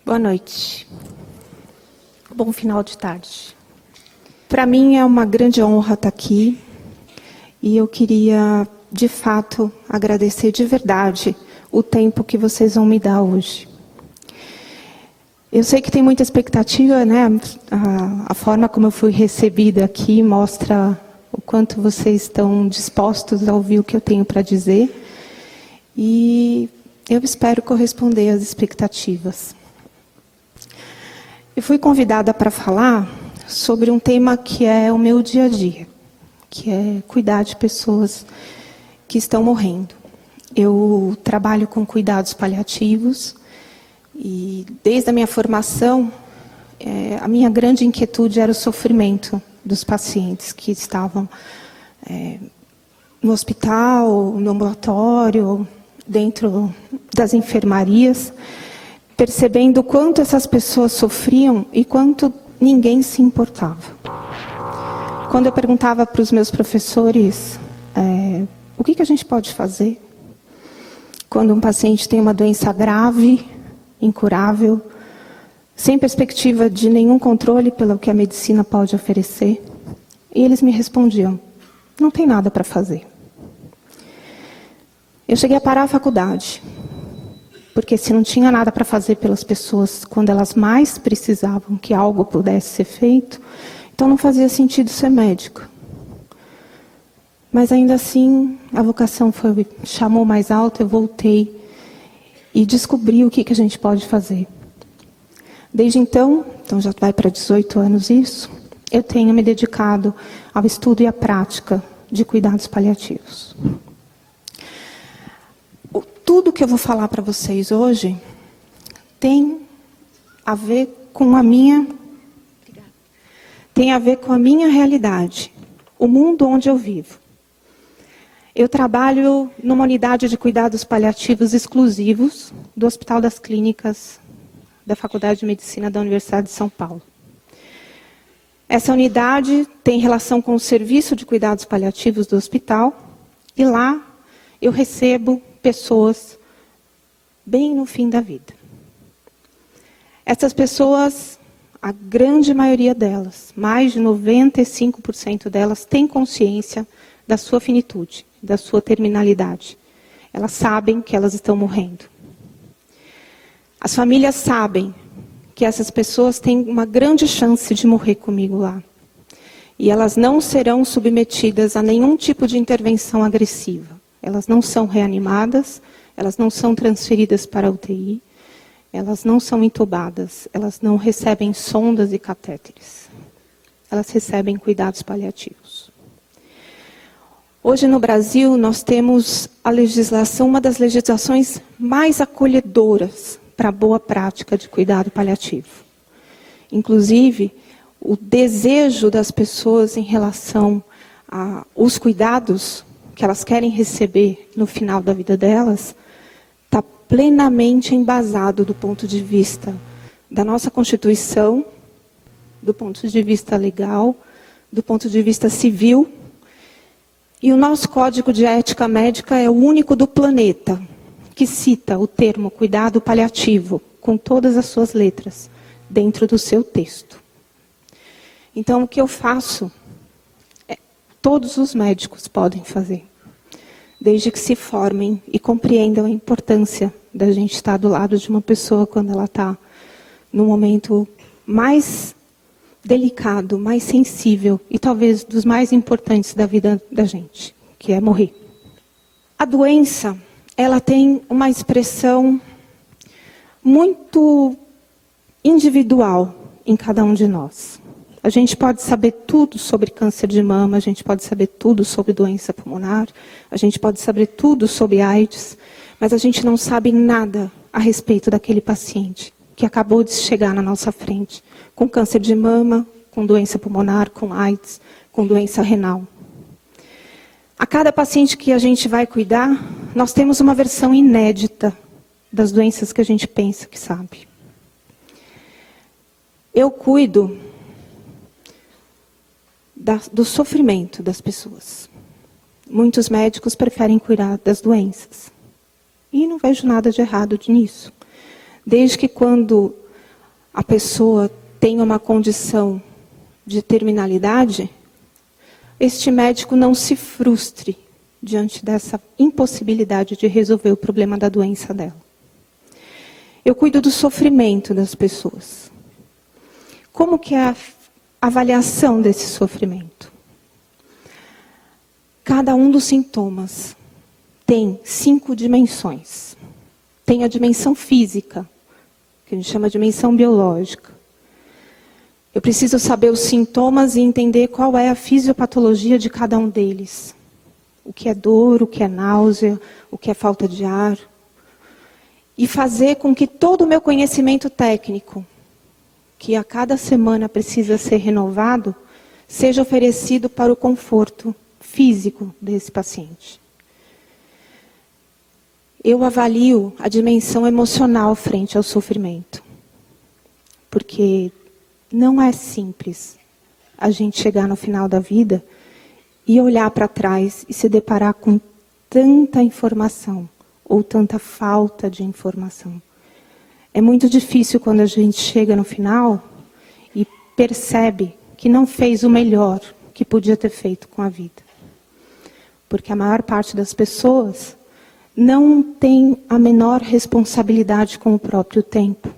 Boa noite. Bom final de tarde. Para mim é uma grande honra estar aqui e eu queria, de fato, agradecer de verdade o tempo que vocês vão me dar hoje. Eu sei que tem muita expectativa, né? A forma como eu fui recebida aqui mostra o quanto vocês estão dispostos a ouvir o que eu tenho para dizer e eu espero corresponder às expectativas. Eu fui convidada para falar sobre um tema que é o meu dia a dia, que é cuidar de pessoas que estão morrendo. Eu trabalho com cuidados paliativos e desde a minha formação, a minha grande inquietude era o sofrimento dos pacientes que estavam no hospital, no ambulatório, dentro das enfermarias, percebendo o quanto essas pessoas sofriam e quanto ninguém se importava. Quando eu perguntava para os meus professores o que a gente pode fazer quando um paciente tem uma doença grave, incurável, sem perspectiva de nenhum controle pelo que a medicina pode oferecer, e eles me respondiam, não tem nada para fazer. Eu cheguei a parar a faculdade, porque se não tinha nada para fazer pelas pessoas quando elas mais precisavam que algo pudesse ser feito, então não fazia sentido ser médico. Mas ainda assim, a vocação chamou mais alto, eu voltei e descobri o que a gente pode fazer. Desde então já vai para 18 anos isso, eu tenho me dedicado ao estudo e à prática de cuidados paliativos. Tudo que eu vou falar para vocês hoje tem a ver com a minha realidade, o mundo onde eu vivo. Eu trabalho numa unidade de cuidados paliativos exclusivos do Hospital das Clínicas da Faculdade de Medicina da Universidade de São Paulo. Essa unidade tem relação com o serviço de cuidados paliativos do hospital e lá eu recebo pessoas bem no fim da vida. Essas pessoas, a grande maioria delas, mais de 95% delas, têm consciência da sua finitude, da sua terminalidade. Elas sabem que elas estão morrendo. As famílias sabem que essas pessoas têm uma grande chance de morrer comigo lá. E elas não serão submetidas a nenhum tipo de intervenção agressiva. Elas não são reanimadas, elas não são transferidas para a UTI, elas não são entubadas, elas não recebem sondas e catéteres. Elas recebem cuidados paliativos. Hoje no Brasil nós temos a legislação, uma das legislações mais acolhedoras para a boa prática de cuidado paliativo. Inclusive, o desejo das pessoas em relação aos cuidados que elas querem receber no final da vida delas, está plenamente embasado do ponto de vista da nossa Constituição, do ponto de vista legal, do ponto de vista civil. E o nosso Código de Ética Médica é o único do planeta que cita o termo cuidado paliativo, com todas as suas letras, dentro do seu texto. Então, o que eu faço todos os médicos podem fazer, desde que se formem e compreendam a importância da gente estar do lado de uma pessoa quando ela está no momento mais delicado, mais sensível e talvez dos mais importantes da vida da gente, que é morrer. A doença, ela tem uma expressão muito individual em cada um de nós. A gente pode saber tudo sobre câncer de mama, a gente pode saber tudo sobre doença pulmonar, a gente pode saber tudo sobre AIDS, mas a gente não sabe nada a respeito daquele paciente que acabou de chegar na nossa frente, com câncer de mama, com doença pulmonar, com AIDS, com doença renal. A cada paciente que a gente vai cuidar, nós temos uma versão inédita das doenças que a gente pensa que sabe. Eu cuido do sofrimento das pessoas. Muitos médicos preferem cuidar das doenças. E não vejo nada de errado nisso. Desde que quando a pessoa tem uma condição de terminalidade, este médico não se frustre diante dessa impossibilidade de resolver o problema da doença dela. Eu cuido do sofrimento das pessoas. Como que é a avaliação desse sofrimento? Cada um dos sintomas tem 5 dimensões. Tem a dimensão física, que a gente chama de dimensão biológica. Eu preciso saber os sintomas e entender qual é a fisiopatologia de cada um deles. O que é dor, o que é náusea, o que é falta de ar. E fazer com que todo o meu conhecimento técnico, que a cada semana precisa ser renovado, seja oferecido para o conforto físico desse paciente. Eu avalio a dimensão emocional frente ao sofrimento. Porque não é simples a gente chegar no final da vida e olhar para trás e se deparar com tanta informação ou tanta falta de informação. É muito difícil quando a gente chega no final e percebe que não fez o melhor que podia ter feito com a vida. Porque a maior parte das pessoas não tem a menor responsabilidade com o próprio tempo.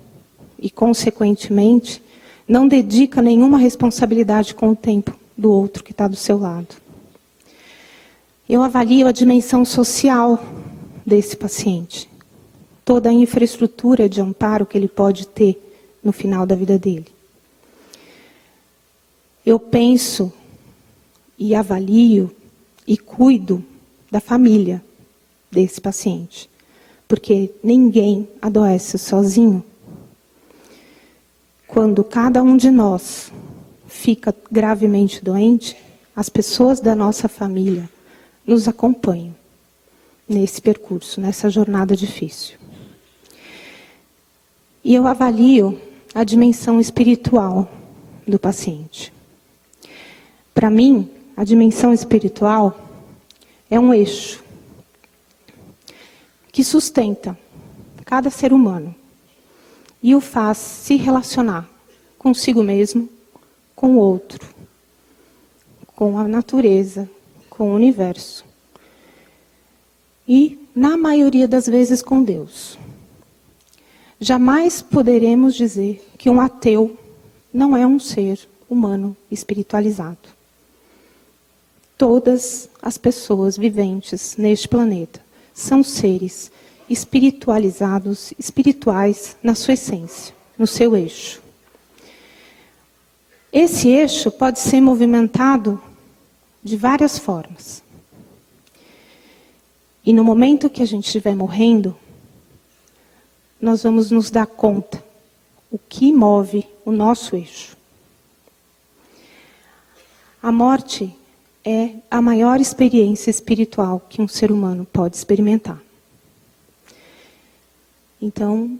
E, consequentemente, não dedica nenhuma responsabilidade com o tempo do outro que está do seu lado. Eu avalio a dimensão social desse paciente. Toda a infraestrutura de amparo que ele pode ter no final da vida dele. Eu penso e avalio e cuido da família desse paciente. Porque ninguém adoece sozinho. Quando cada um de nós fica gravemente doente, as pessoas da nossa família nos acompanham nesse percurso, nessa jornada difícil. E eu avalio a dimensão espiritual do paciente. Para mim, a dimensão espiritual é um eixo que sustenta cada ser humano e o faz se relacionar consigo mesmo, com o outro, com a natureza, com o universo. E, na maioria das vezes, com Deus. Jamais poderemos dizer que um ateu não é um ser humano espiritualizado. Todas as pessoas viventes neste planeta são seres espiritualizados, espirituais na sua essência, no seu eixo. Esse eixo pode ser movimentado de várias formas. E no momento que a gente estiver morrendo, nós vamos nos dar conta o que move o nosso eixo. A morte é a maior experiência espiritual que um ser humano pode experimentar. Então,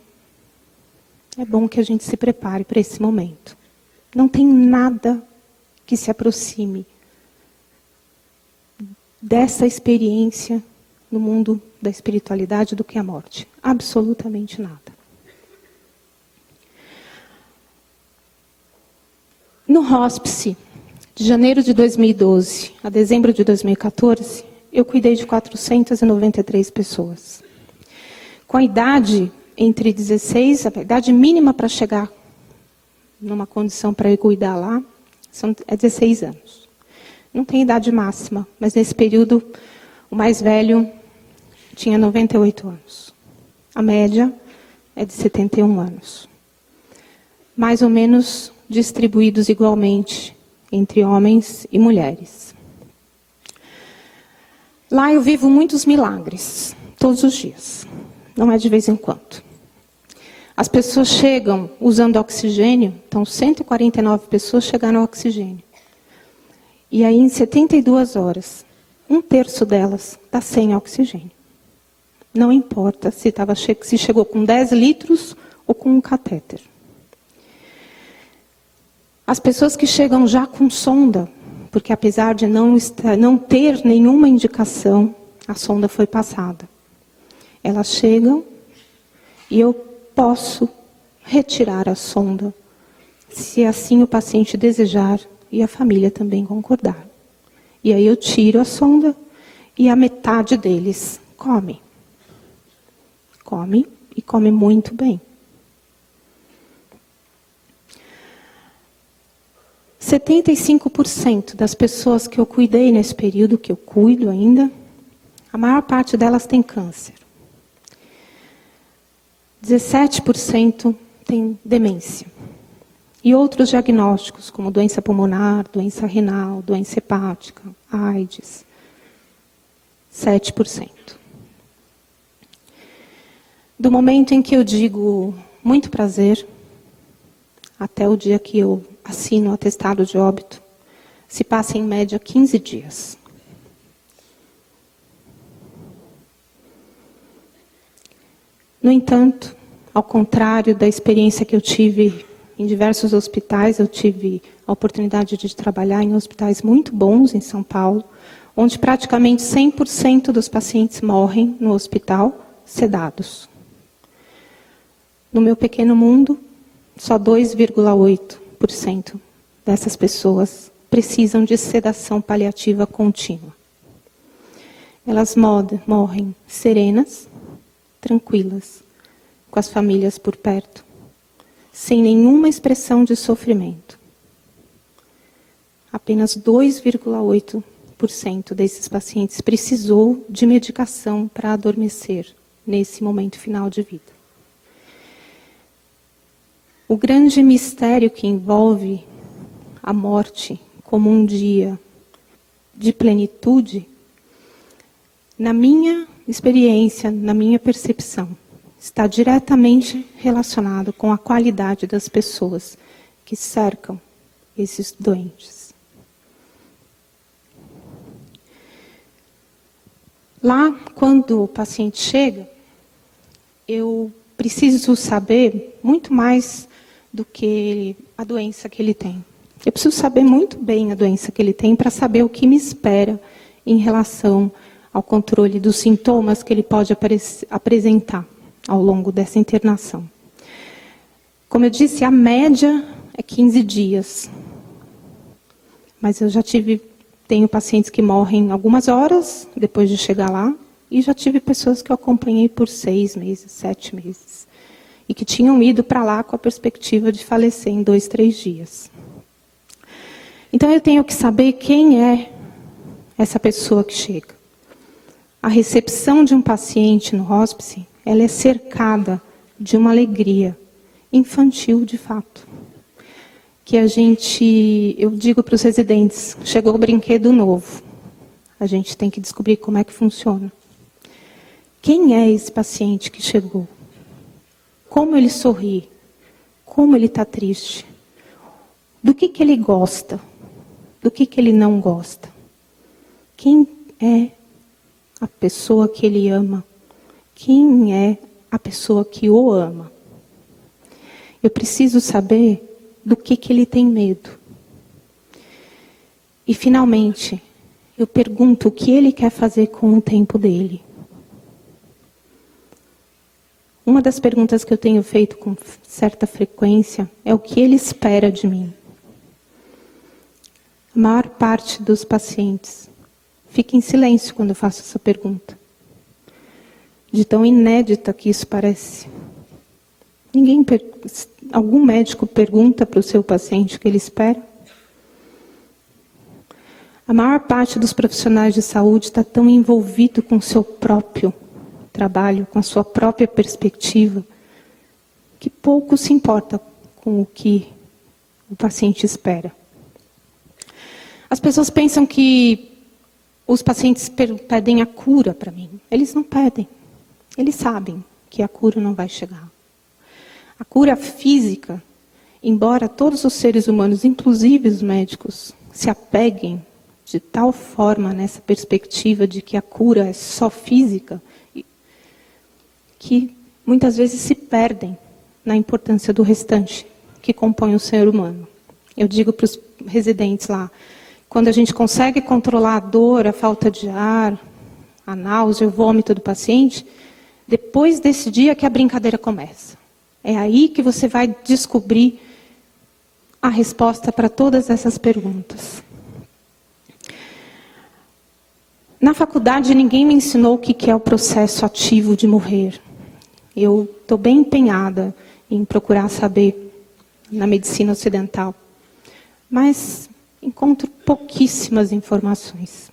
é bom que a gente se prepare para esse momento. Não tem nada que se aproxime dessa experiência no mundo da espiritualidade do que a morte. Absolutamente nada. No hospice, de janeiro de 2012 a dezembro de 2014, eu cuidei de 493 pessoas. Com a idade entre 16, a idade mínima para chegar numa condição para eu cuidar lá, é 16 anos. Não tem idade máxima, mas nesse período o mais velho tinha 98 anos. A média é de 71 anos. Mais ou menos distribuídos igualmente entre homens e mulheres. Lá eu vivo muitos milagres, todos os dias. Não é de vez em quando. As pessoas chegam usando oxigênio, então 149 pessoas chegaram ao oxigênio. E aí em 72 horas, 1/3 delas está sem oxigênio. Não importa se chegou com 10 litros ou com um catéter. As pessoas que chegam já com sonda, porque apesar de não ter nenhuma indicação, a sonda foi passada. Elas chegam e eu posso retirar a sonda, se assim o paciente desejar e a família também concordar. E aí eu tiro a sonda e a metade deles come. Come e come muito bem. 75% das pessoas que eu cuidei nesse período, que eu cuido ainda, a maior parte delas tem câncer. 17% tem demência. E outros diagnósticos, como doença pulmonar, doença renal, doença hepática, AIDS. 7%. Do momento em que eu digo muito prazer, até o dia que eu assino o atestado de óbito, se passa em média 15 dias. No entanto, ao contrário da experiência que eu tive em diversos hospitais, eu tive a oportunidade de trabalhar em hospitais muito bons em São Paulo, onde praticamente 100% dos pacientes morrem no hospital sedados. No meu pequeno mundo, só 2,8% dessas pessoas precisam de sedação paliativa contínua. Elas morrem serenas, tranquilas, com as famílias por perto, sem nenhuma expressão de sofrimento. Apenas 2,8% desses pacientes precisou de medicação para adormecer nesse momento final de vida. O grande mistério que envolve a morte como um dia de plenitude, na minha experiência, na minha percepção, está diretamente relacionado com a qualidade das pessoas que cercam esses doentes. Lá, quando o paciente chega, eu preciso saber muito mais do que a doença que ele tem. Eu preciso saber muito bem a doença que ele tem para saber o que me espera em relação ao controle dos sintomas que ele pode apresentar ao longo dessa internação. Como eu disse, a média é 15 dias. Mas eu já tenho pacientes que morrem algumas horas depois de chegar lá, e já tive pessoas que eu acompanhei por 6 meses, 7 meses. E que tinham ido para lá com a perspectiva de falecer em 2, 3 dias. Então eu tenho que saber quem é essa pessoa que chega. A recepção de um paciente no hospice, ela é cercada de uma alegria infantil de fato. Que eu digo para os residentes, chegou o brinquedo novo. A gente tem que descobrir como é que funciona. Quem é esse paciente que chegou? Como ele sorri? Como ele está triste? Do que ele gosta? Do que ele não gosta? Quem é a pessoa que ele ama? Quem é a pessoa que o ama? Eu preciso saber do que ele tem medo. E, finalmente, eu pergunto o que ele quer fazer com o tempo dele. Uma das perguntas que eu tenho feito com certa frequência é o que ele espera de mim. A maior parte dos pacientes fica em silêncio quando eu faço essa pergunta. De tão inédita que isso parece. Algum médico pergunta para o seu paciente o que ele espera? A maior parte dos profissionais de saúde está tão envolvido com o seu próprio trabalho, com a sua própria perspectiva, que pouco se importa com o que o paciente espera. As pessoas pensam que os pacientes pedem a cura para mim. Eles não pedem. Eles sabem que a cura não vai chegar. A cura física, embora todos os seres humanos, inclusive os médicos, se apeguem de tal forma nessa perspectiva de que a cura é só física, que muitas vezes se perdem na importância do restante que compõe o ser humano. Eu digo para os residentes lá quando a gente consegue controlar a dor, a falta de ar, a náusea, o vômito do paciente, depois desse dia que a brincadeira começa. É aí que você vai descobrir a resposta para todas essas perguntas. Na faculdade, ninguém me ensinou o que é o processo ativo de morrer. Eu estou bem empenhada em procurar saber na medicina ocidental. Mas encontro pouquíssimas informações.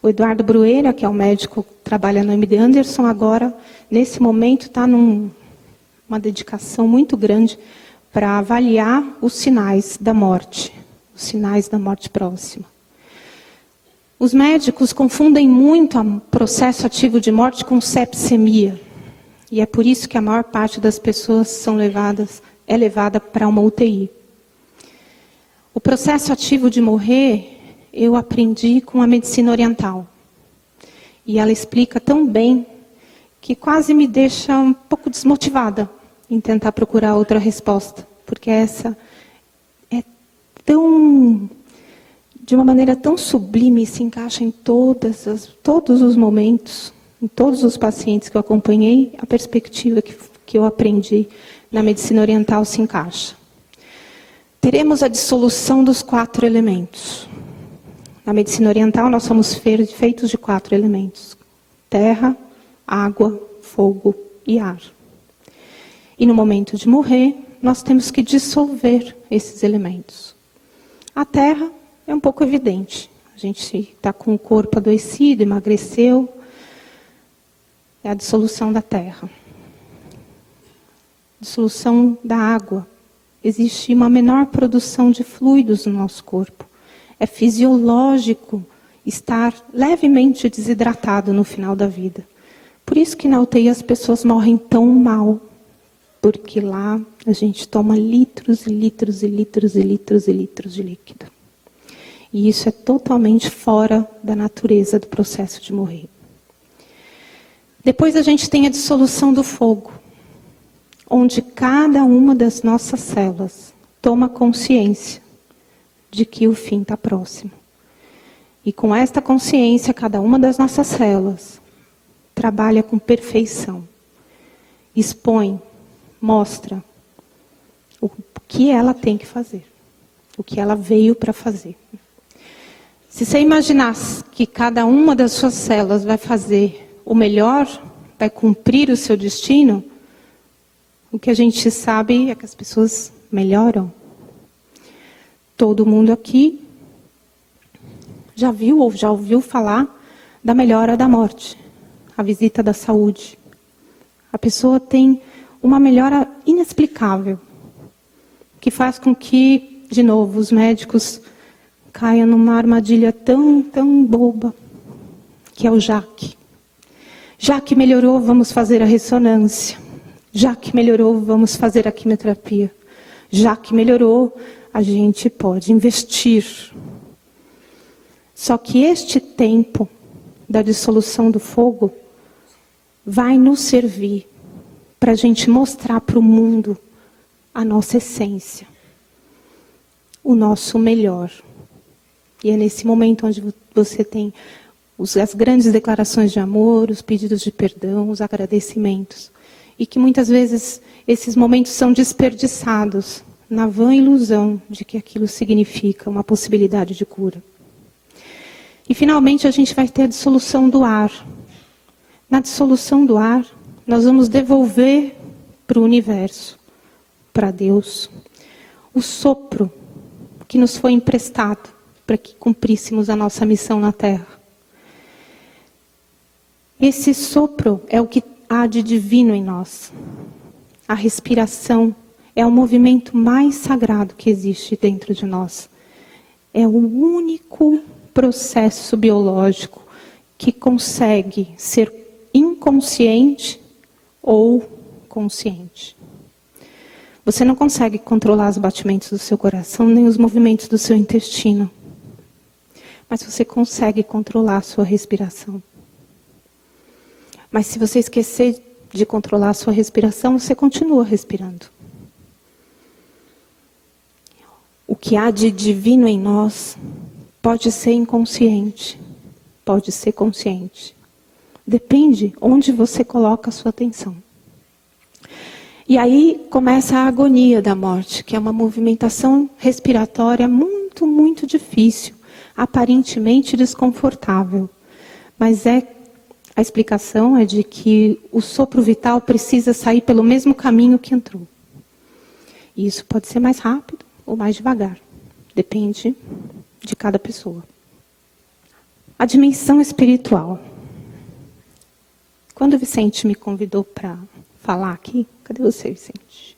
O Eduardo Brueira, que é o médico que trabalha no MD Anderson, agora, nesse momento, está numa dedicação muito grande para avaliar os sinais da morte próxima. Os médicos confundem muito o processo ativo de morte com sepsemia. E é por isso que a maior parte das pessoas é levada para uma UTI. O processo ativo de morrer, eu aprendi com a medicina oriental. E ela explica tão bem que quase me deixa um pouco desmotivada em tentar procurar outra resposta. Porque essa é de uma maneira tão sublime, se encaixa em todos os momentos, em todos os pacientes que eu acompanhei, a perspectiva que eu aprendi na medicina oriental se encaixa. Teremos a dissolução dos 4 elementos. Na medicina oriental, nós somos feitos de 4 elementos: terra, água, fogo e ar. E no momento de morrer, nós temos que dissolver esses elementos. A terra é um pouco evidente. A gente está com o corpo adoecido, emagreceu. É a dissolução da terra. Dissolução da água. Existe uma menor produção de fluidos no nosso corpo. É fisiológico estar levemente desidratado no final da vida. Por isso que na UTI as pessoas morrem tão mal. Porque lá a gente toma litros e litros e litros e litros e litros de líquido. E isso é totalmente fora da natureza do processo de morrer. Depois a gente tem a dissolução do fogo, onde cada uma das nossas células toma consciência de que o fim está próximo. E com esta consciência, cada uma das nossas células trabalha com perfeição. Expõe, mostra o que ela tem que fazer, o que ela veio para fazer. Se você imaginasse que cada uma das suas células vai fazer o melhor, vai cumprir o seu destino, o que a gente sabe é que as pessoas melhoram. Todo mundo aqui já viu ou já ouviu falar da melhora da morte, a visita da saúde. A pessoa tem uma melhora inexplicável, que faz com que, de novo, os médicos caiam numa armadilha tão boba, que é o já que. Já que melhorou, vamos fazer a ressonância. Já que melhorou, vamos fazer a quimioterapia. Já que melhorou, a gente pode investir. Só que este tempo da dissolução do fogo vai nos servir para a gente mostrar para o mundo a nossa essência, o nosso melhor. E é nesse momento onde você tem as grandes declarações de amor, os pedidos de perdão, os agradecimentos. E que muitas vezes esses momentos são desperdiçados na vã ilusão de que aquilo significa uma possibilidade de cura. E finalmente a gente vai ter a dissolução do ar. Na dissolução do ar, nós vamos devolver para o universo, para Deus, o sopro que nos foi emprestado para que cumpríssemos a nossa missão na Terra. Esse sopro é o que há de divino em nós. A respiração é o movimento mais sagrado que existe dentro de nós. É o único processo biológico que consegue ser inconsciente ou consciente. Você não consegue controlar os batimentos do seu coração, nem os movimentos do seu intestino. Mas você consegue controlar a sua respiração. Mas se você esquecer de controlar a sua respiração, você continua respirando. O que há de divino em nós Pode ser inconsciente, pode ser consciente. Depende onde você coloca a sua atenção. E aí começa a agonia da morte, que é uma movimentação respiratória muito, muito difícil, aparentemente desconfortável. Mas a explicação é de que o sopro vital precisa sair pelo mesmo caminho que entrou. E isso pode ser mais rápido ou mais devagar. Depende de cada pessoa. A dimensão espiritual. Quando o Vicente me convidou para falar aqui, cadê você, Vicente?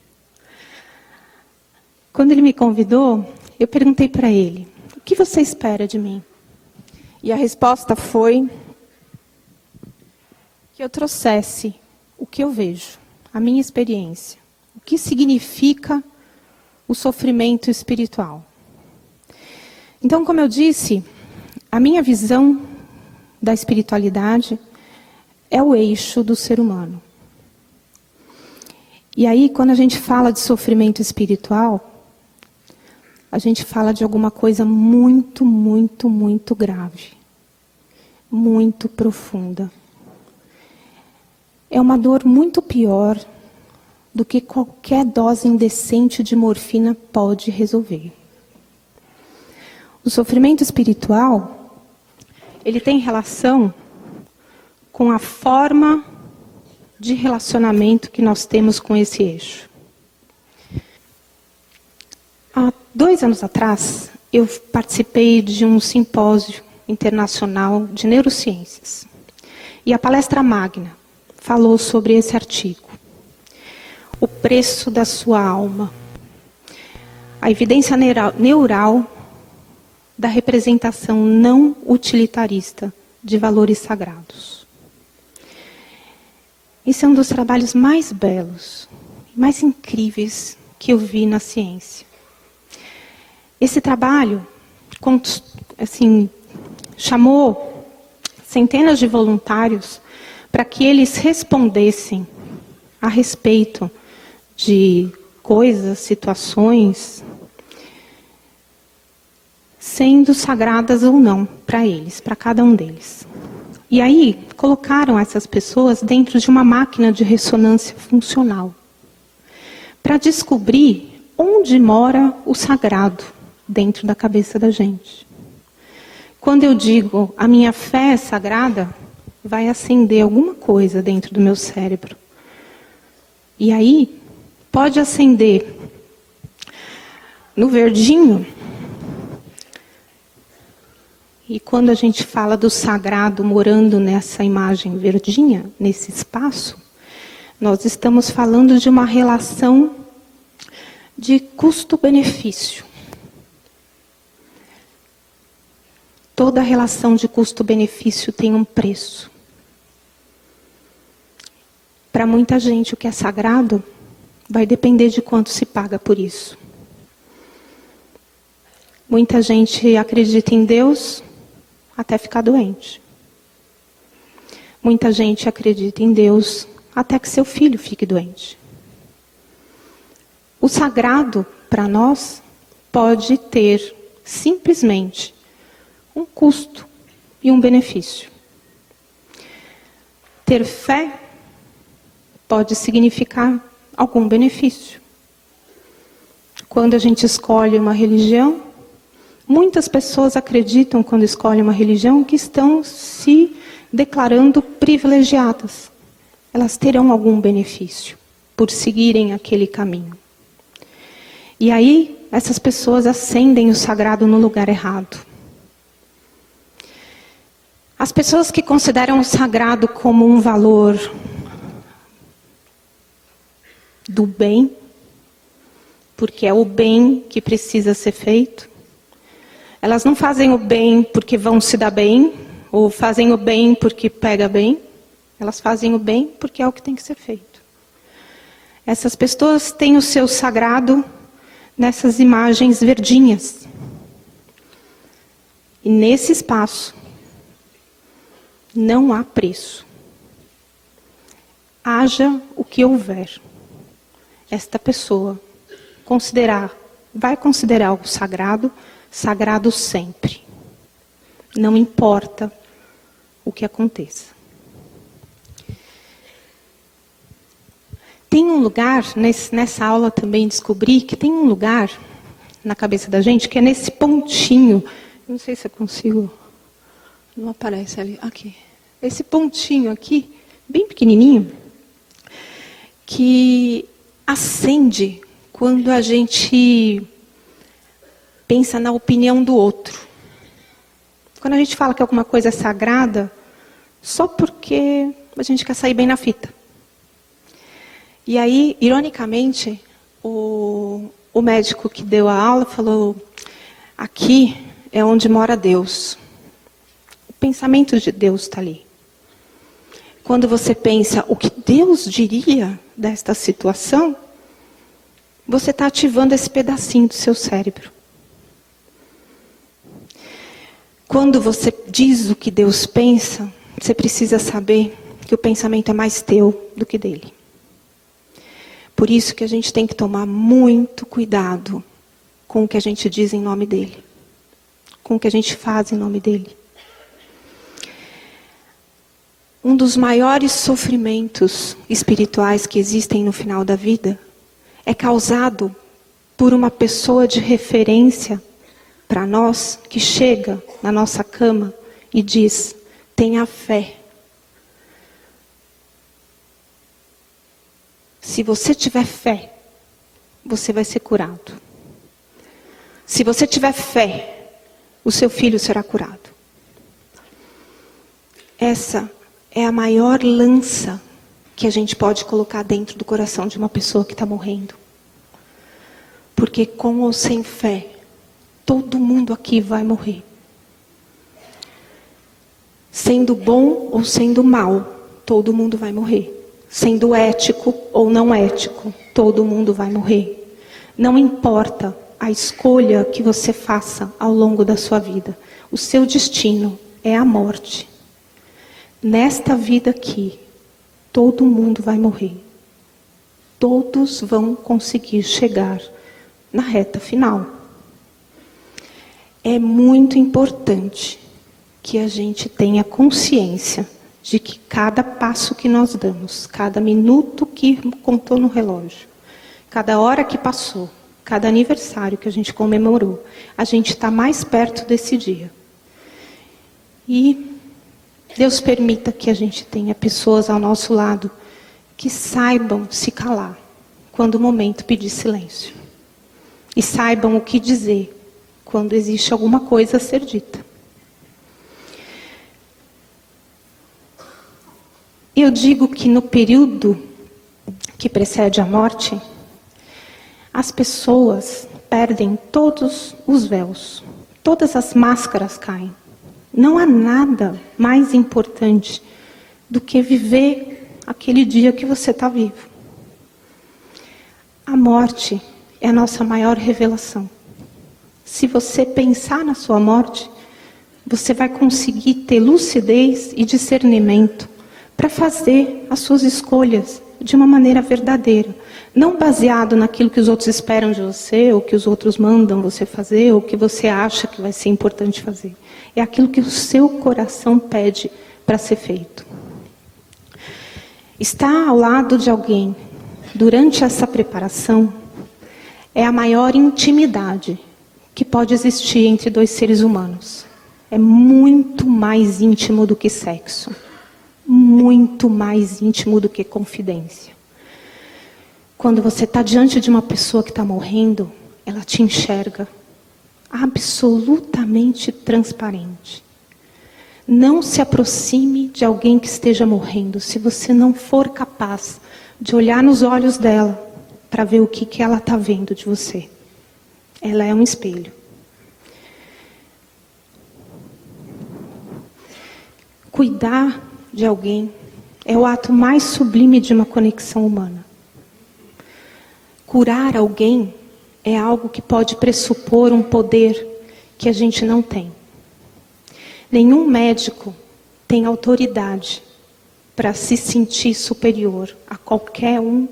Quando ele me convidou, eu perguntei para ele, o que você espera de mim? E a resposta foi que eu trouxesse o que eu vejo, a minha experiência, o que significa o sofrimento espiritual. Então, como eu disse, a minha visão da espiritualidade é o eixo do ser humano. E aí, quando a gente fala de sofrimento espiritual, a gente fala de alguma coisa muito, muito, muito grave. Muito profunda. É uma dor muito pior do que qualquer dose indecente de morfina pode resolver. O sofrimento espiritual, ele tem relação com a forma de relacionamento que nós temos com esse eixo. Há 2 anos atrás, eu participei de um simpósio internacional de neurociências. E a palestra magna falou sobre esse artigo. O preço da sua alma. A evidência neural da representação não utilitarista de valores sagrados. Esse é um dos trabalhos mais belos, mais incríveis que eu vi na ciência. Esse trabalho, chamou centenas de voluntários para que eles respondessem a respeito de coisas, situações, sendo sagradas ou não para eles, para cada um deles. E aí, colocaram essas pessoas dentro de uma máquina de ressonância funcional, para descobrir onde mora o sagrado dentro da cabeça da gente. Quando eu digo, a minha fé é sagrada, vai acender alguma coisa dentro do meu cérebro. E aí, pode acender no verdinho. E quando a gente fala do sagrado morando nessa imagem verdinha, nesse espaço, nós estamos falando de uma relação de custo-benefício. Toda relação de custo-benefício tem um preço. Para muita gente, o que é sagrado vai depender de quanto se paga por isso. Muita gente acredita em Deus até ficar doente. Muita gente acredita em Deus até que seu filho fique doente. O sagrado, para nós, pode ter simplesmente um custo e um benefício. Ter fé pode significar algum benefício. Quando a gente escolhe uma religião, muitas pessoas acreditam, quando escolhem uma religião, que estão se declarando privilegiadas. Elas terão algum benefício por seguirem aquele caminho. E aí, essas pessoas acendem o sagrado no lugar errado. As pessoas que consideram o sagrado como um valor do bem, porque é o bem que precisa ser feito, elas não fazem o bem porque vão se dar bem, ou fazem o bem porque pega bem, elas fazem o bem porque é o que tem que ser feito. Essas pessoas têm o seu sagrado nessas imagens verdinhas. E nesse espaço, não há preço. Haja o que houver. Esta pessoa vai considerar o sagrado, sagrado sempre. Não importa o que aconteça. Tem um lugar, nessa aula também descobri que tem um lugar na cabeça da gente que é nesse pontinho. Não sei se eu consigo. Não aparece ali. Aqui. Esse pontinho aqui, bem pequenininho, que acende quando a gente pensa na opinião do outro. Quando a gente fala que alguma coisa é sagrada, só porque a gente quer sair bem na fita. E aí, ironicamente, o médico que deu a aula falou: aqui é onde mora Deus. O pensamento de Deus está ali. Quando você pensa o que Deus diria desta situação, você está ativando esse pedacinho do seu cérebro. Quando você diz o que Deus pensa, você precisa saber que o pensamento é mais teu do que dele. Por isso que a gente tem que tomar muito cuidado com o que a gente diz em nome dele, com o que a gente faz em nome dele. Um dos maiores sofrimentos espirituais que existem no final da vida é causado por uma pessoa de referência para nós que chega na nossa cama e diz: tenha fé. Se você tiver fé, você vai ser curado. Se você tiver fé, o seu filho será curado. Essa é a maior lança que a gente pode colocar dentro do coração de uma pessoa que está morrendo. Porque com ou sem fé, todo mundo aqui vai morrer. Sendo bom ou sendo mal, todo mundo vai morrer. Sendo ético ou não ético, todo mundo vai morrer. Não importa a escolha que você faça ao longo da sua vida. O seu destino é a morte. Nesta vida aqui, todo mundo vai morrer. Todos vão conseguir chegar na reta final. É muito importante que a gente tenha consciência de que cada passo que nós damos, cada minuto que contou no relógio, cada hora que passou, cada aniversário que a gente comemorou, a gente está mais perto desse dia. E Deus permita que a gente tenha pessoas ao nosso lado que saibam se calar quando o momento pedir silêncio. E saibam o que dizer quando existe alguma coisa a ser dita. Eu digo que no período que precede a morte, as pessoas perdem todos os véus, todas as máscaras caem. Não há nada mais importante do que viver aquele dia que você está vivo. A morte é a nossa maior revelação. Se você pensar na sua morte, você vai conseguir ter lucidez e discernimento para fazer as suas escolhas de uma maneira verdadeira. Não baseado naquilo que os outros esperam de você, ou que os outros mandam você fazer, ou que você acha que vai ser importante fazer. É aquilo que o seu coração pede para ser feito. Estar ao lado de alguém durante essa preparação é a maior intimidade que pode existir entre dois seres humanos. É muito mais íntimo do que sexo. Muito mais íntimo do que confidência. Quando você está diante de uma pessoa que está morrendo, ela te enxerga absolutamente transparente. Não se aproxime de alguém que esteja morrendo se você não for capaz de olhar nos olhos dela para ver o que ela está vendo de você. Ela é um espelho. Cuidar de alguém é o ato mais sublime de uma conexão humana. Curar alguém é algo que pode pressupor um poder que a gente não tem. Nenhum médico tem autoridade para se sentir superior a qualquer um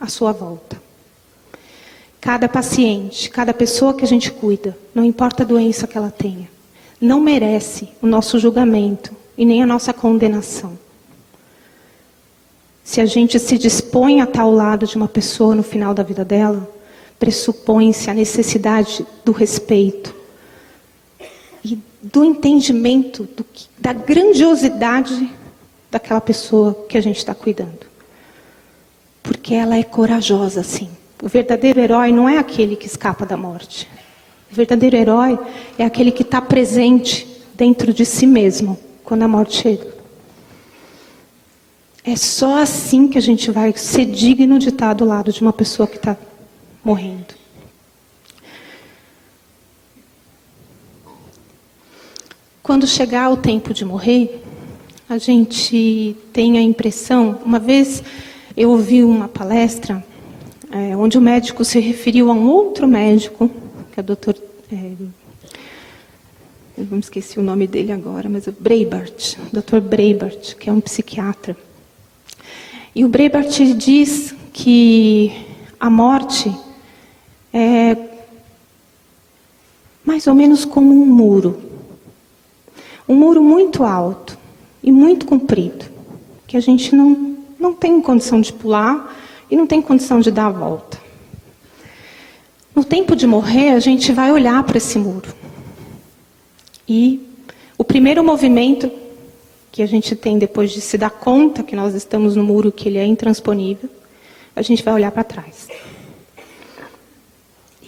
à sua volta. Cada paciente, cada pessoa que a gente cuida, não importa a doença que ela tenha, não merece o nosso julgamento e nem a nossa condenação. Se a gente se dispõe a estar ao lado de uma pessoa no final da vida dela, pressupõe-se a necessidade do respeito e do entendimento da grandiosidade daquela pessoa que a gente está cuidando. Porque ela é corajosa, sim. O verdadeiro herói não é aquele que escapa da morte. O verdadeiro herói é aquele que está presente dentro de si mesmo quando a morte chega. É só assim que a gente vai ser digno de estar do lado de uma pessoa que está morrendo. Quando chegar o tempo de morrer, a gente tem a impressão... Uma vez eu ouvi uma palestra onde o médico se referiu a um outro médico, que é o doutor... eu não esqueci o nome dele agora, mas é Breitbart, Dr. Breitbart, que é um psiquiatra. E o Breitbart diz que a morte é mais ou menos como um muro. Um muro muito alto e muito comprido, que a gente não tem condição de pular e não tem condição de dar a volta. No tempo de morrer, a gente vai olhar para esse muro. E o primeiro movimento que a gente tem depois de se dar conta que nós estamos no muro, que ele é intransponível, a gente vai olhar para trás.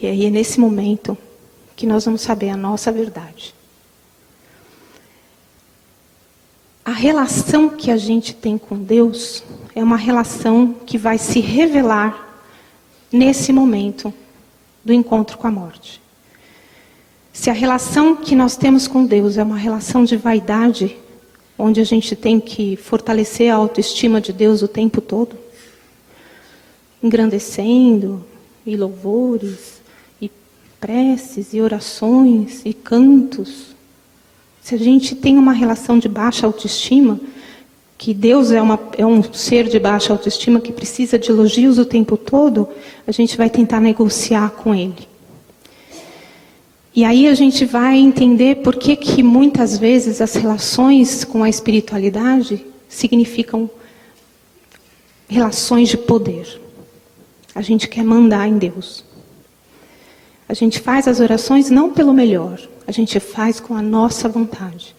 E aí é nesse momento que nós vamos saber a nossa verdade. A relação que a gente tem com Deus é uma relação que vai se revelar nesse momento do encontro com a morte. Se a relação que nós temos com Deus é uma relação de vaidade, onde a gente tem que fortalecer a autoestima de Deus o tempo todo, engrandecendo, e louvores, e preces, e orações, e cantos. Se a gente tem uma relação de baixa autoestima, que Deus é um ser de baixa autoestima que precisa de elogios o tempo todo, a gente vai tentar negociar com Ele. E aí a gente vai entender por que muitas vezes as relações com a espiritualidade significam relações de poder. A gente quer mandar em Deus. A gente faz as orações não pelo melhor, a gente faz com a nossa vontade.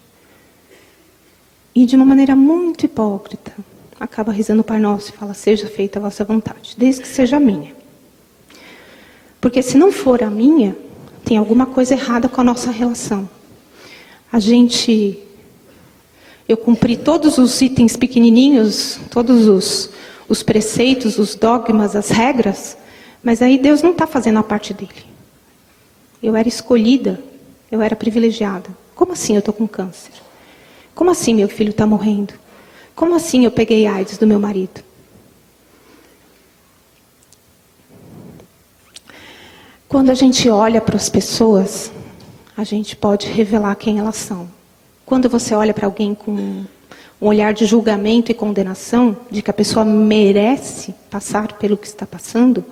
E de uma maneira muito hipócrita, acaba rezando o Pai Nosso e fala, seja feita a vossa vontade, desde que seja a minha. Porque se não for a minha, tem alguma coisa errada com a nossa relação. Eu cumpri todos os itens pequenininhos, todos os preceitos, os dogmas, as regras, mas aí Deus não está fazendo a parte dele. Eu era escolhida, eu era privilegiada. Como assim eu estou com câncer? Como assim meu filho está morrendo? Como assim eu peguei AIDS do meu marido? Quando a gente olha para as pessoas, a gente pode revelar quem elas são. Quando você olha para alguém com um olhar de julgamento e condenação, de que a pessoa merece passar pelo que está passando,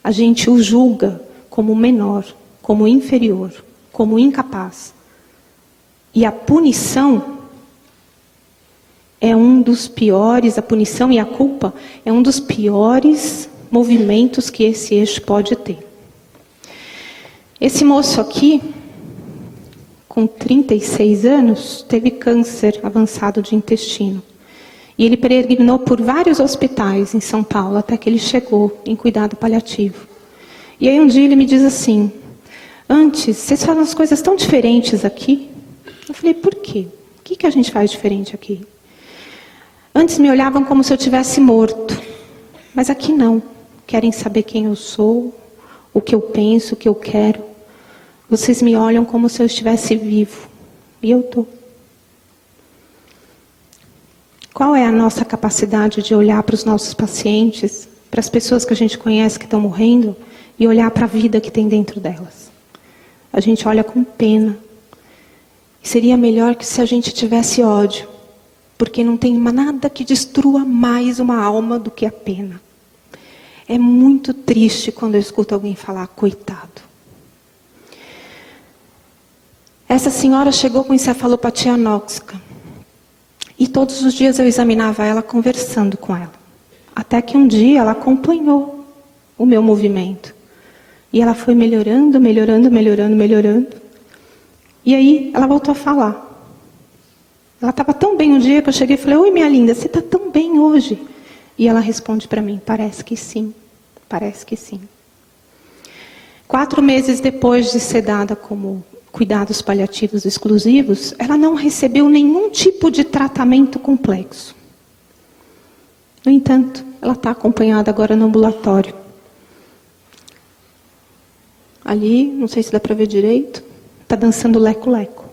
a gente o julga como menor, como inferior, como incapaz. E a punição é um dos piores, a punição e a culpa é um dos piores movimentos que esse eixo pode ter. Esse moço aqui, com 36 anos, teve câncer avançado de intestino. E ele peregrinou por vários hospitais em São Paulo, até que ele chegou em cuidado paliativo. E aí um dia ele me diz assim, antes, vocês fazem as coisas tão diferentes aqui? Eu falei, por quê? O que a gente faz diferente aqui? Antes me olhavam como se eu tivesse morto, mas aqui não. Querem saber quem eu sou, o que eu penso, o que eu quero. Vocês me olham como se eu estivesse vivo. E eu estou. Qual é a nossa capacidade de olhar para os nossos pacientes, para as pessoas que a gente conhece que estão morrendo, e olhar para a vida que tem dentro delas? A gente olha com pena. E seria melhor que se a gente tivesse ódio, porque não tem nada que destrua mais uma alma do que a pena. É muito triste quando eu escuto alguém falar, coitado. Essa senhora chegou com encefalopatia anóxica. E todos os dias eu examinava ela conversando com ela. Até que um dia ela acompanhou o meu movimento. E ela foi melhorando, melhorando, melhorando, melhorando. E aí ela voltou a falar. Ela estava tão bem um dia que eu cheguei e falei: oi, minha linda, você está tão bem hoje? E ela responde para mim: parece que sim, parece que sim. 4 meses depois de ser dada como cuidados paliativos exclusivos, ela não recebeu nenhum tipo de tratamento complexo. No entanto, ela está acompanhada agora no ambulatório. Ali, não sei se dá para ver direito, está dançando leco-leco.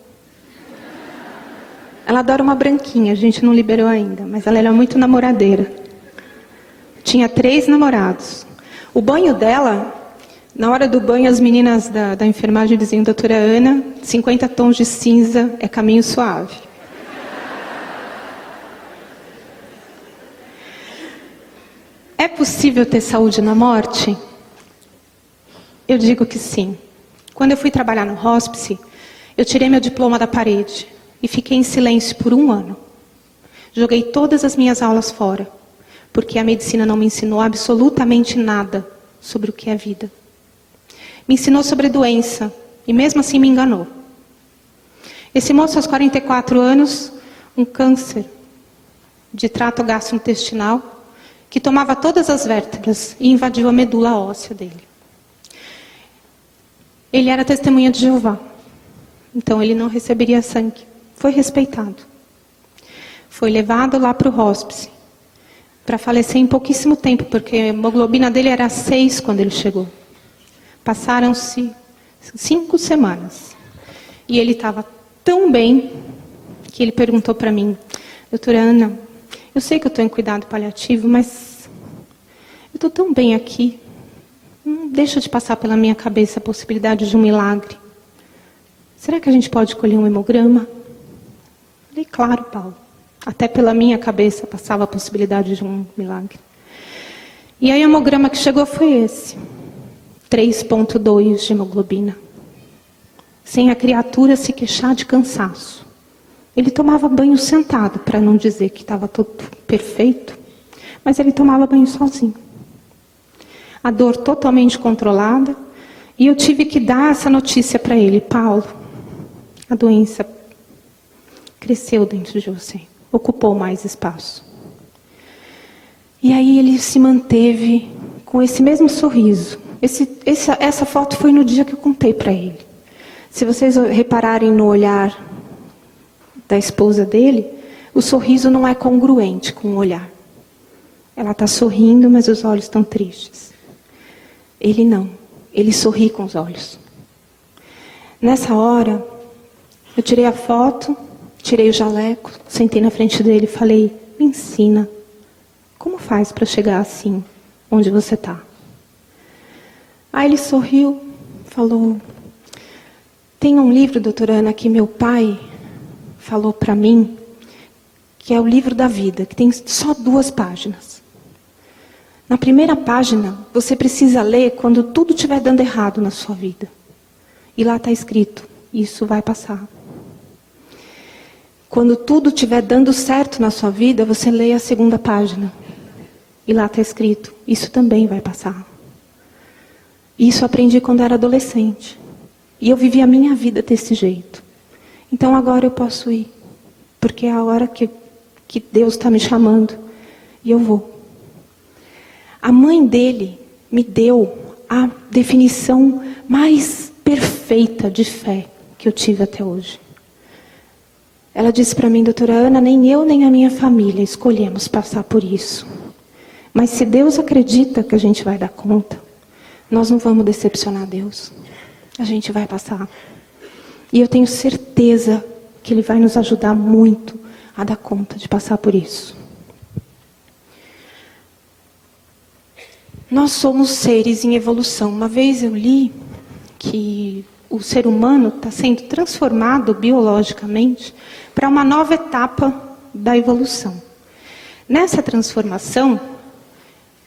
Ela adora uma branquinha, a gente não liberou ainda, mas ela era muito namoradeira. Tinha 3 namorados. O banho dela, na hora do banho, as meninas da enfermagem diziam: doutora Ana, 50 tons de cinza é caminho suave. É possível ter saúde na morte? Eu digo que sim. Quando eu fui trabalhar no hospice, eu tirei meu diploma da parede e fiquei em silêncio por 1 ano. Joguei todas as minhas aulas fora, porque a medicina não me ensinou absolutamente nada sobre o que é vida. Me ensinou sobre doença, e mesmo assim me enganou. Esse moço, aos 44 anos, um câncer de trato gastrointestinal, que tomava todas as vértebras e invadiu a medula óssea dele. Ele era testemunha de Jeová, então ele não receberia sangue. Foi respeitado. Foi levado lá para o hospice, para falecer em pouquíssimo tempo, porque a hemoglobina dele era 6 quando ele chegou. Passaram-se 5 semanas. E ele estava tão bem que ele perguntou para mim: doutora Ana, eu sei que eu estou em cuidado paliativo, mas eu estou tão bem aqui. Não deixa de passar pela minha cabeça a possibilidade de um milagre. Será que a gente pode colher um hemograma? Falei: claro, Paulo. Até pela minha cabeça passava a possibilidade de um milagre. E aí o hemograma que chegou foi esse. 3,2 de hemoglobina. Sem a criatura se queixar de cansaço. Ele tomava banho sentado, para não dizer que estava tudo perfeito. Mas ele tomava banho sozinho. A dor totalmente controlada. E eu tive que dar essa notícia para ele: Paulo, a doença cresceu dentro de você. Ocupou mais espaço. E aí ele se manteve com esse mesmo sorriso. Essa foto foi no dia que eu contei para ele. Se vocês repararem no olhar da esposa dele, o sorriso não é congruente com o olhar. Ela está sorrindo, mas os olhos estão tristes. Ele não. Ele sorri com os olhos. Nessa hora, eu tirei a foto, tirei o jaleco, sentei na frente dele e falei: me ensina. Como faz para chegar assim, onde você está? Aí ele sorriu, falou: tem um livro, doutora Ana, que meu pai falou para mim, que é o livro da vida, que tem só 2 páginas. Na primeira página, você precisa ler quando tudo estiver dando errado na sua vida. E lá está escrito: isso vai passar. Quando tudo estiver dando certo na sua vida, você lê a 2ª página. E lá está escrito: isso também vai passar. Isso eu aprendi quando era adolescente. E eu vivi a minha vida desse jeito. Então agora eu posso ir. Porque é a hora que Deus está me chamando. E eu vou. A mãe dele me deu a definição mais perfeita de fé que eu tive até hoje. Ela disse para mim: doutora Ana, nem eu nem a minha família escolhemos passar por isso. Mas se Deus acredita que a gente vai dar conta, nós não vamos decepcionar Deus. A gente vai passar. E eu tenho certeza que Ele vai nos ajudar muito a dar conta de passar por isso. Nós somos seres em evolução. Uma vez eu li que o ser humano está sendo transformado biologicamente para uma nova etapa da evolução. Nessa transformação,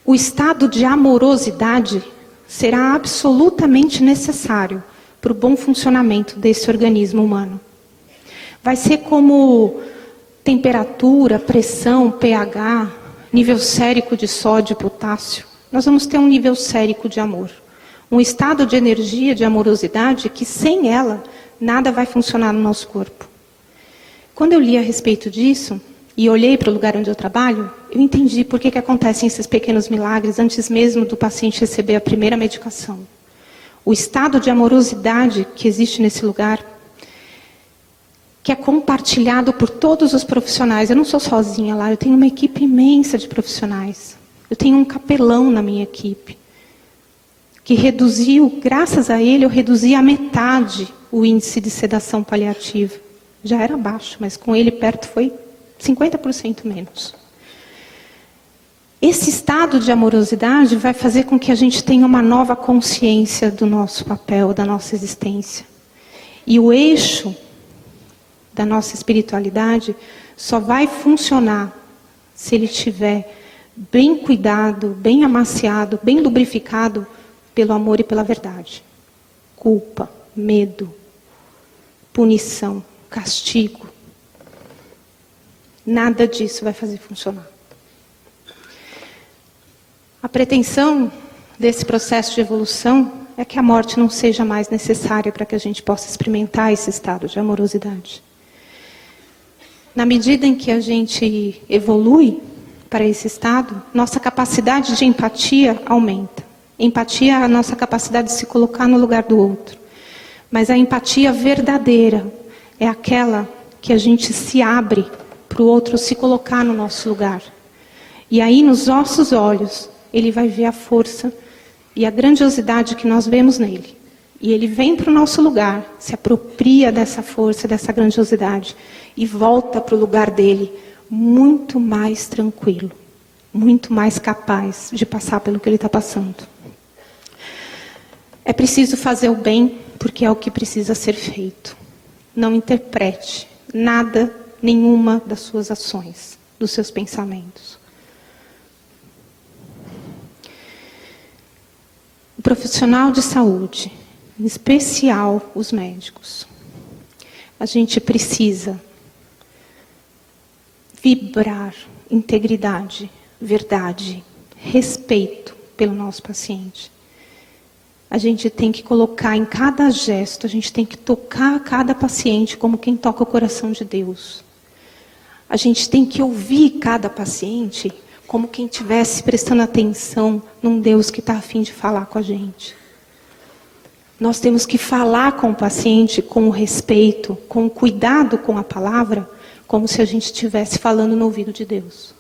o estado de amorosidade será absolutamente necessário, para o bom funcionamento desse organismo humano. Vai ser como temperatura, pressão, pH, nível sérico de sódio e potássio. Nós vamos ter um nível sérico de amor. Um estado de energia, de amorosidade, que sem ela, nada vai funcionar no nosso corpo. Quando eu li a respeito disso, e olhei para o lugar onde eu trabalho, eu entendi por que acontecem esses pequenos milagres antes mesmo do paciente receber a primeira medicação. O estado de amorosidade que existe nesse lugar, que é compartilhado por todos os profissionais. Eu não sou sozinha lá, eu tenho uma equipe imensa de profissionais. Eu tenho um capelão na minha equipe, que reduziu, graças a ele, eu reduzi a metade o índice de sedação paliativa. Já era baixo, mas com ele perto foi 50% menos. Esse estado de amorosidade vai fazer com que a gente tenha uma nova consciência do nosso papel, da nossa existência. E o eixo da nossa espiritualidade só vai funcionar se ele estiver bem cuidado, bem amaciado, bem lubrificado pelo amor e pela verdade. Culpa, medo, punição, castigo. Nada disso vai fazer funcionar. A pretensão desse processo de evolução é que a morte não seja mais necessária para que a gente possa experimentar esse estado de amorosidade. Na medida em que a gente evolui para esse estado, nossa capacidade de empatia aumenta. Empatia é a nossa capacidade de se colocar no lugar do outro. Mas a empatia verdadeira é aquela que a gente se abre para o outro se colocar no nosso lugar. E aí, nos nossos olhos, ele vai ver a força e a grandiosidade que nós vemos nele. E ele vem para o nosso lugar, se apropria dessa força, dessa grandiosidade, e volta para o lugar dele muito mais tranquilo, muito mais capaz de passar pelo que ele está passando. É preciso fazer o bem, porque é o que precisa ser feito. Não interprete nada, nenhuma das suas ações, dos seus pensamentos. O profissional de saúde, em especial os médicos, a gente precisa vibrar integridade, verdade, respeito pelo nosso paciente. A gente tem que colocar em cada gesto, a gente tem que tocar cada paciente como quem toca o coração de Deus. A gente tem que ouvir cada paciente como quem estivesse prestando atenção num Deus que está a fim de falar com a gente. Nós temos que falar com o paciente com respeito, com cuidado com a palavra, como se a gente estivesse falando no ouvido de Deus.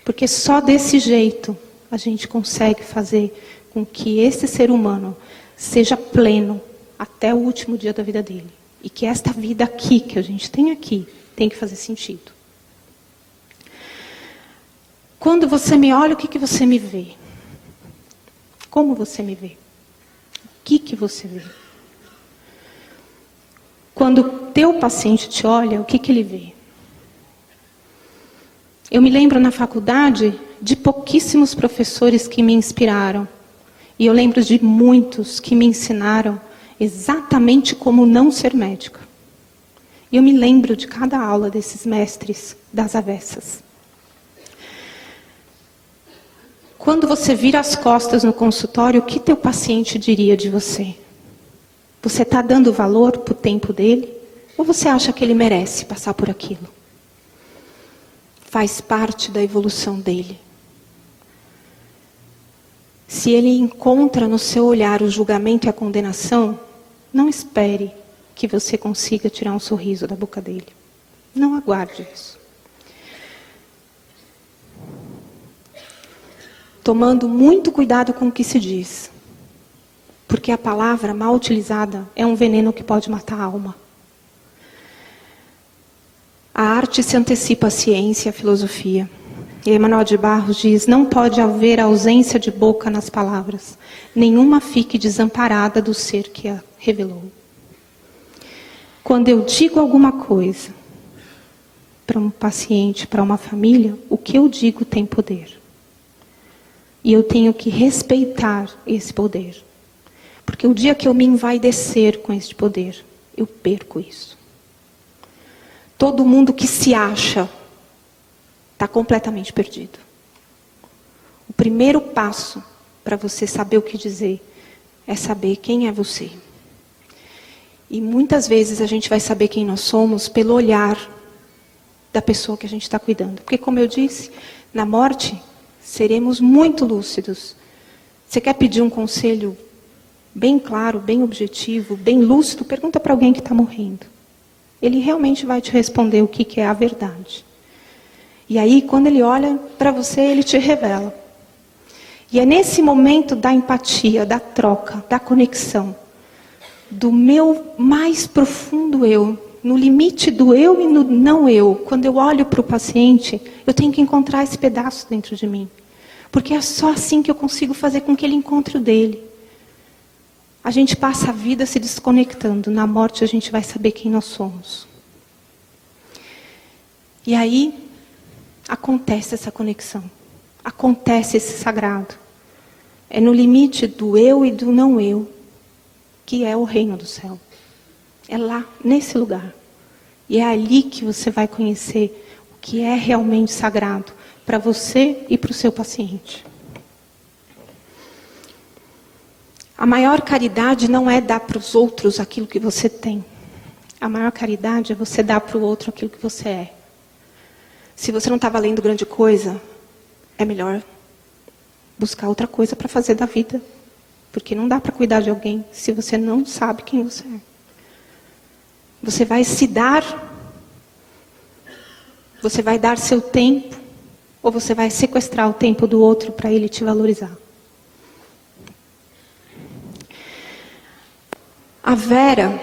Porque só desse jeito a gente consegue fazer com que esse ser humano seja pleno até o último dia da vida dele. E que esta vida aqui, que a gente tem aqui, tem que fazer sentido. Quando você me olha, o que você me vê? Como você me vê? O que você vê? Quando o teu paciente te olha, o que ele vê? Eu me lembro na faculdade de pouquíssimos professores que me inspiraram. E eu lembro de muitos que me ensinaram exatamente como não ser médica. E eu me lembro de cada aula desses mestres das avessas. Quando você vira as costas no consultório, o que teu paciente diria de você? Você está dando valor para o tempo dele? Ou você acha que ele merece passar por aquilo? Faz parte da evolução dele. Se ele encontra no seu olhar o julgamento e a condenação, não espere que você consiga tirar um sorriso da boca dele. Não aguarde isso. Tomando muito cuidado com o que se diz. Porque a palavra mal utilizada é um veneno que pode matar a alma. A arte se antecipa à ciência e à filosofia. E Emmanuel de Barros diz: não pode haver ausência de boca nas palavras. Nenhuma fique desamparada do ser que a revelou. Quando eu digo alguma coisa para um paciente, para uma família, o que eu digo tem poder. E eu tenho que respeitar esse poder. Porque o dia que eu me envaidecer com este poder, eu perco isso. Todo mundo que se acha está completamente perdido. O primeiro passo para você saber o que dizer é saber quem é você. E muitas vezes a gente vai saber quem nós somos pelo olhar da pessoa que a gente está cuidando. Porque, como eu disse, na morte seremos muito lúcidos. Você quer pedir um conselho bem claro, bem objetivo, bem lúcido? Pergunta para alguém que está morrendo. Ele realmente vai te responder o que é a verdade. E aí, quando ele olha para você, ele te revela. E é nesse momento da empatia, da troca, da conexão, do meu mais profundo eu, no limite do eu e no não eu, quando eu olho para o paciente, eu tenho que encontrar esse pedaço dentro de mim. Porque é só assim que eu consigo fazer com que ele encontre o dele. A gente passa a vida se desconectando. Na morte a gente vai saber quem nós somos. E aí acontece essa conexão. Acontece esse sagrado. É no limite do eu e do não eu que é o reino do céu. É lá, nesse lugar. E é ali que você vai conhecer o que é realmente sagrado para você e para o seu paciente. A maior caridade não é dar para os outros aquilo que você tem. A maior caridade é você dar para o outro aquilo que você é. Se você não está valendo grande coisa, é melhor buscar outra coisa para fazer da vida. Porque não dá para cuidar de alguém se você não sabe quem você é. Você vai se dar, você vai dar seu tempo, ou você vai sequestrar o tempo do outro para ele te valorizar. A Vera,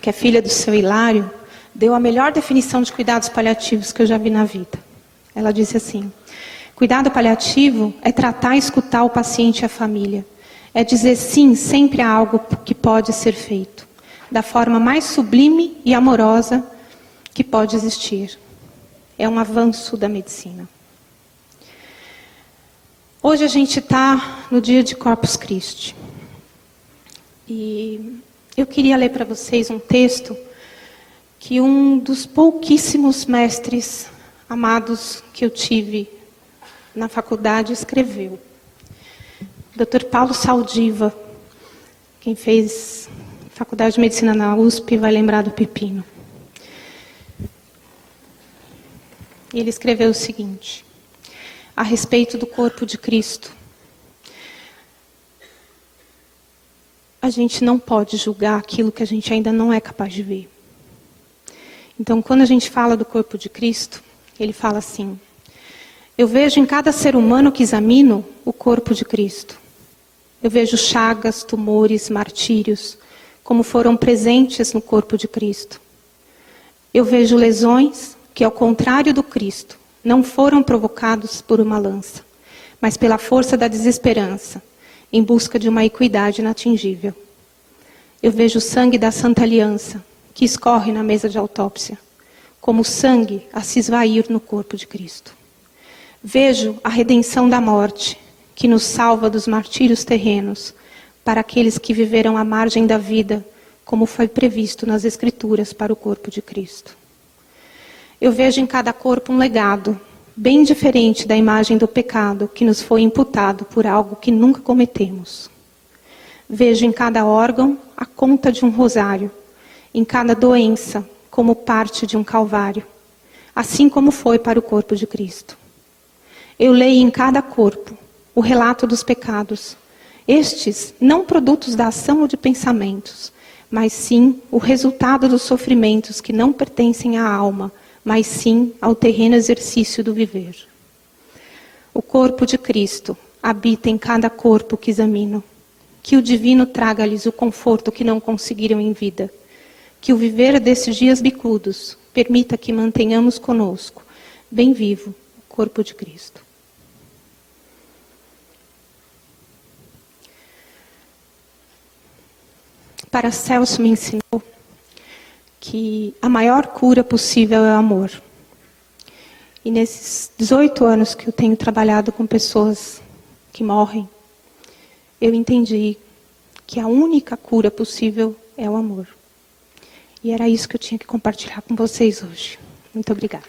que é filha do seu Hilário, deu a melhor definição de cuidados paliativos que eu já vi na vida. Ela disse assim: cuidado paliativo é tratar e escutar o paciente e a família. É dizer sim sempre a algo que pode ser feito, da forma mais sublime e amorosa que pode existir. É um avanço da medicina. Hoje a gente está no dia de Corpus Christi. E eu queria ler para vocês um texto que um dos pouquíssimos mestres amados que eu tive na faculdade escreveu. Dr. Paulo Saldiva, quem fez faculdade de medicina na USP, vai lembrar do pepino. Ele escreveu o seguinte, a respeito do corpo de Cristo. A gente não pode julgar aquilo que a gente ainda não é capaz de ver. Então, quando a gente fala do corpo de Cristo, ele fala assim: eu vejo em cada ser humano que examino o corpo de Cristo. Eu vejo chagas, tumores, martírios, como foram presentes no corpo de Cristo. Eu vejo lesões que, ao contrário do Cristo, não foram provocados por uma lança, mas pela força da desesperança, em busca de uma equidade inatingível. Eu vejo o sangue da Santa Aliança, que escorre na mesa de autópsia, como sangue a se esvair no corpo de Cristo. Vejo a redenção da morte, que nos salva dos martírios terrenos, para aqueles que viveram à margem da vida, como foi previsto nas Escrituras para o corpo de Cristo. Eu vejo em cada corpo um legado, bem diferente da imagem do pecado que nos foi imputado por algo que nunca cometemos. Vejo em cada órgão a conta de um rosário, em cada doença como parte de um calvário, assim como foi para o corpo de Cristo. Eu leio em cada corpo o relato dos pecados, estes não produtos da ação ou de pensamentos, mas sim o resultado dos sofrimentos que não pertencem à alma, mas sim ao terreno exercício do viver. O corpo de Cristo habita em cada corpo que examino. Que o divino traga-lhes o conforto que não conseguiram em vida. Que o viver desses dias bicudos permita que mantenhamos conosco, bem vivo, o corpo de Cristo. Paracelso me ensinou que a maior cura possível é o amor. E nesses 18 anos que eu tenho trabalhado com pessoas que morrem, eu entendi que a única cura possível é o amor. E era isso que eu tinha que compartilhar com vocês hoje. Muito obrigada.